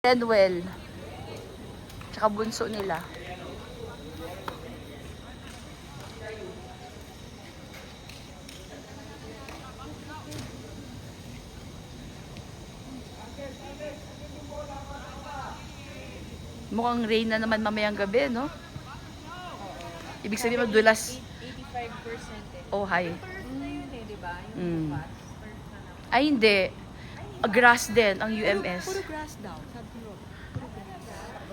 Denwell. Tsaka bunso nila. Mukhang rain na naman mamayang gabi, no? Ibig sabihin madulas. 85%. Oh, hi. Na yun eh, di ba? Mm. Ay, hindi. Grass din ang UMS. Puro grass daw. Sabi mo.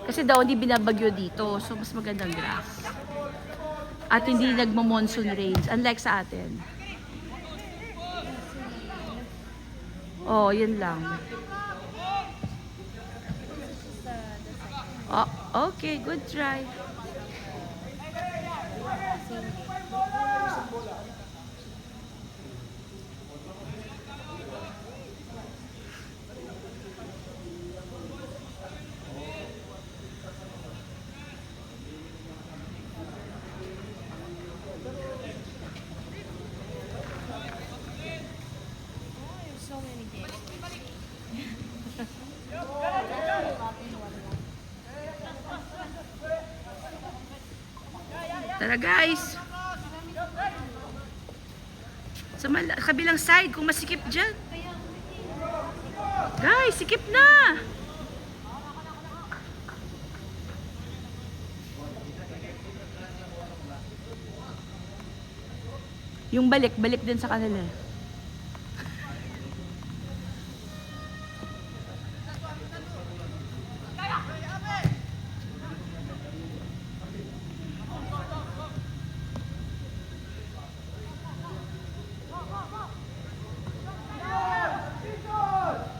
Kasi daw hindi binabagyo dito. So, mas magandang grass. At hindi nagmo-monsoon rains. Unlike sa atin. Oh, yun lang. Oh, okay, good try. So many games. Tara guys. Sa kabilang side, kung masikip dyan. Guys, sikip na. Yung balik din sa kanila.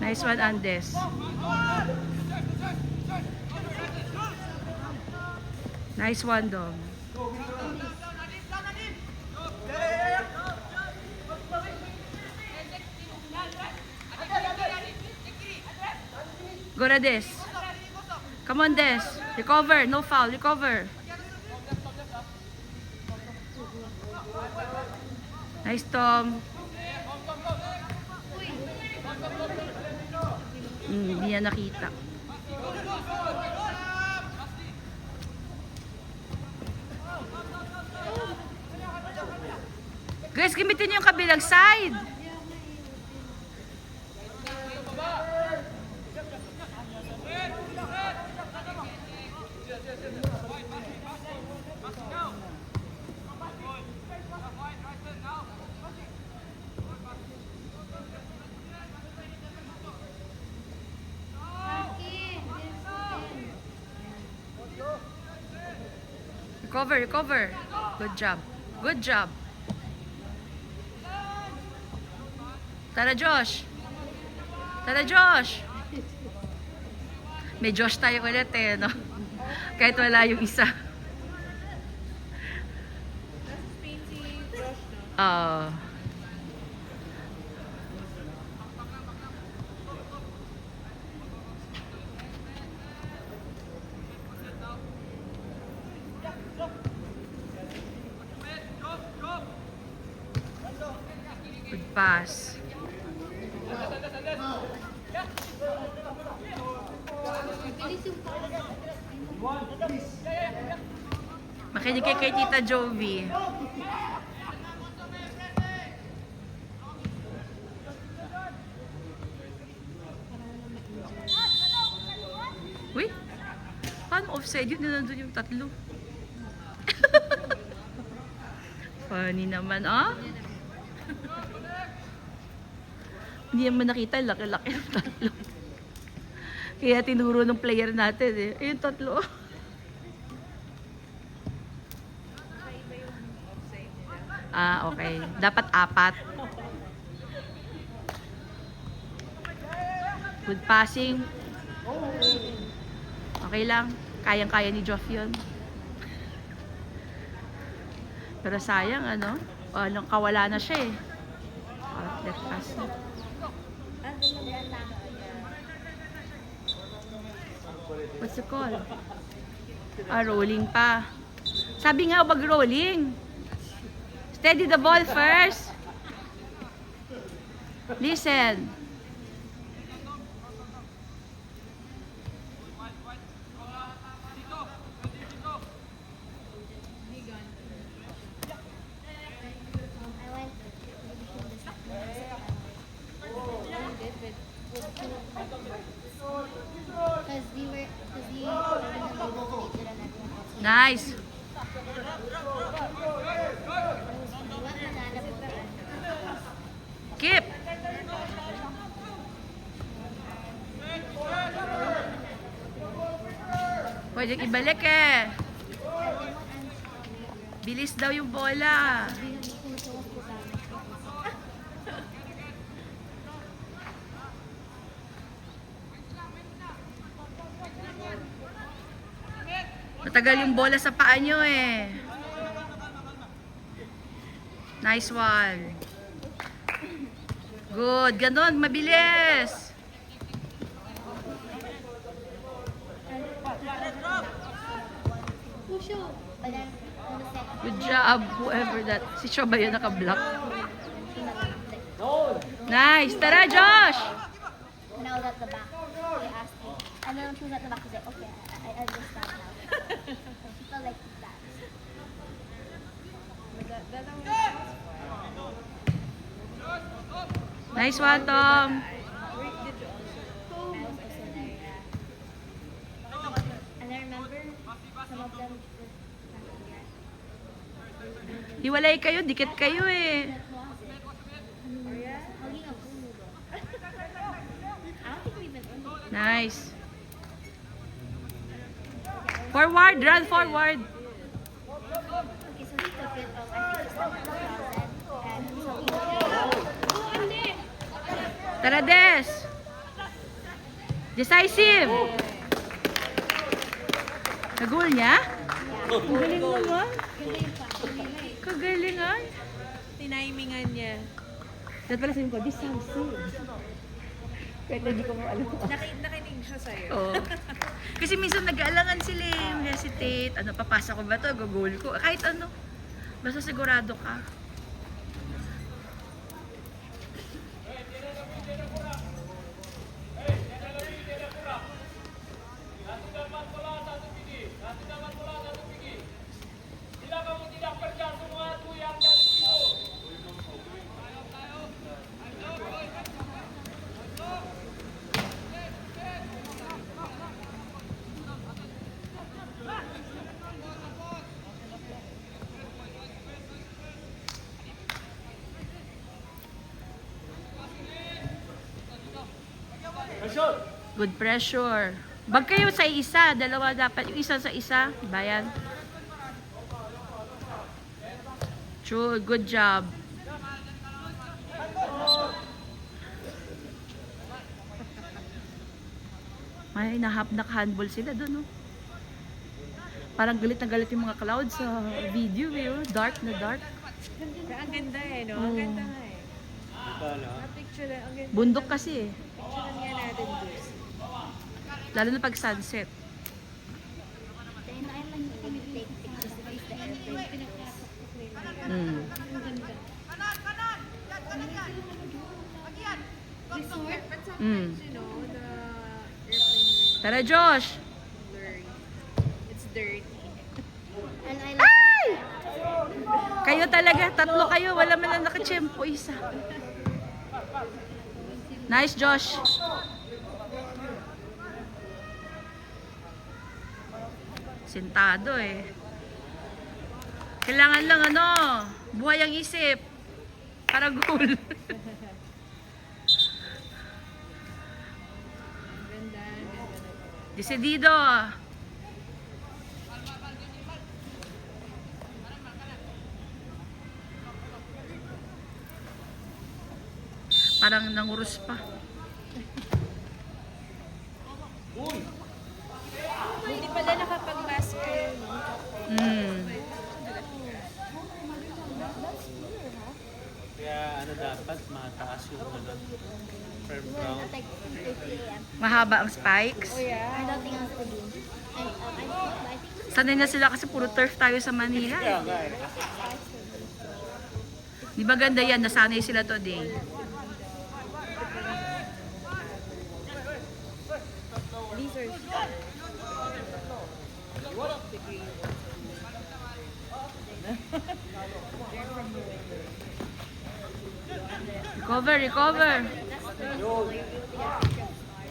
Nice one, Andes. Nice one, Dom. Go, Des. Come on, Des. Recover. No foul. Recover. Nice, Tom. Hindi niya nakita. Guys, gamitin niyo yung kabilang side. Recover. Good job. Tara, Josh. May Josh tayo ulit eh, no? Kahit wala yung isa. Spain si Josh, no? Good pass. Makinig kay Tita Jovi. Uy, paano offside yun? Nandun yung tatlo. Funny naman, ah? Hindi naman nakita, laki-laki ng tatlo. Kaya tinuro ng player natin eh. Yung tatlo. Ah, okay. Dapat 4. Good passing. Okay lang. Kayang-kaya ni Joff yun. Pero sayang, ano? Kawala na siya eh. Left pass na. What's the call? Rolling pa. Sabi nga, wag rolling. Steady the ball first. Listen. Because we were able to run everyone else. Nice. Keep. Pwede ibalik eh. Bilis daw yung bola. Matagal yung bola sa paa nyo eh. Nice one. Good. Ganon. Mabilis. But then, on the second, Good job. Whoever that. Si Sho ba yun naka-block? Nice. Tara, Josh! when I was at the back, they asked me. And then when she was at the back, I was like, okay, I understand now. She felt like that. That ang Nice one, Tom. Rick did you also? I was also there, yeah. And I remember some of them were Hiwalay kayo. Dikit kayo eh. hugging a pool noodle. I don't think we even earned it. Nice. Forward. Run forward. Okay, so he took it. I think he stopped at the closet. And so he took it. Tara, Des. Decisive. Nag-goal niya? Ang galing naman. Kagalingan. Tinimingan niya. Dapat pala sabihin ko, decisive. Kahit hindi ko mo alam. Nakinig siya sa'yo. Oo. Kasi minsan nag-aalangan sila eh, hesitate. Ano, papasa ko ba to? Go-goal ko. Kahit ano. Basta sigurado ka. Good pressure. Bag kayo sa isa. Dalawa dapat. Yung isa sa isa. Diba yan? True. Good job. May naka-handball sila doon. Oh. Parang galit na galit yung mga clouds sa video. Eh, oh. Dark na dark. Pero ang ganda eh, no? Ang ganda nga eh. Na-picture na, ang ganda. Bundok kasi eh. Picture nga natin doon. Lalo na pag sunset. Then I like to take pictures to face the airplane. Mm. Resort, but sometimes, Mm. you know, the airplane Tara, Josh! is blurry. It's dirty. And I like Kayo talaga, tatlo kayo. Wala man lang nakachempo isa. Nice, Josh. Sintado eh. Kailangan lang ano, buhay ang isip. Para goal. Ang ganda, ang ganda na to. Decidido. Parang nangurus pa. Buti pala nakapag-mask kayo, no? Mm. Kaya ano dapat, mataas yung ano, firm when ground. at like 2:30 a.m. Mahaba ang spikes. Oh, yeah? I don't think else to do. And I think Sanay na sila kasi puro turf tayo sa Manila. Kaya Eh. nga eh. Di ba ganda yan? Nasanay sila today. These are the green. Recover, recover. that's the reason why you really have to get stars.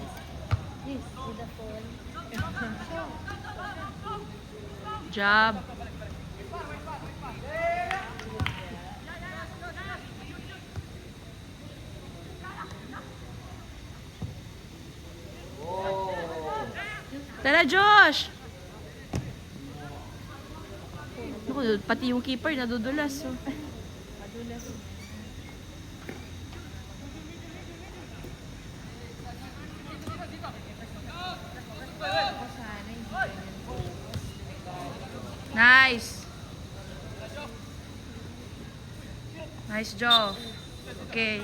Yes, with the the phone. Job. Tara, Josh! Naku, pati yung keeper nadudulas. Oh. Madulas. Ako sana, hindi ganyan focus. Nice. Nice job. Okay.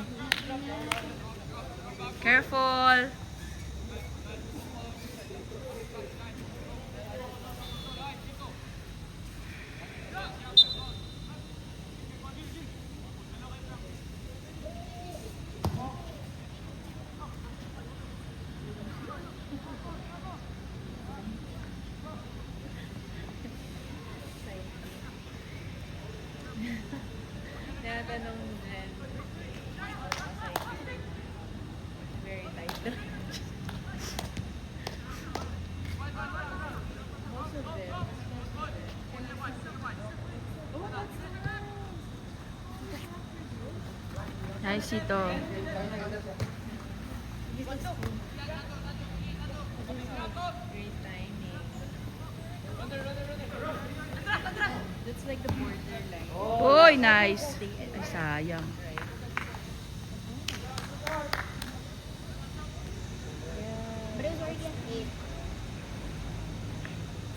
Careful. Tinatanong mo dyan. Very tight. Most of them. Oh, that's Nice ito. great timing. That's like the borderline. Uy, nice. Ay, sayang. Right. But it was already at 8.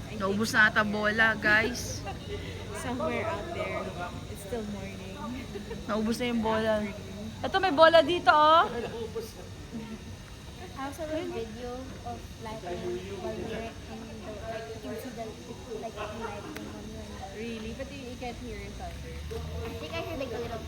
I think Naubos na ata bola, guys. somewhere out there, it's still morning. Naubos na yung bola. Ito, may bola dito, oh. I also have a video of lightning while we're in the, like, you can see the, like, lightning on you. Really? But you can't hear thunder. I think I heard like a little.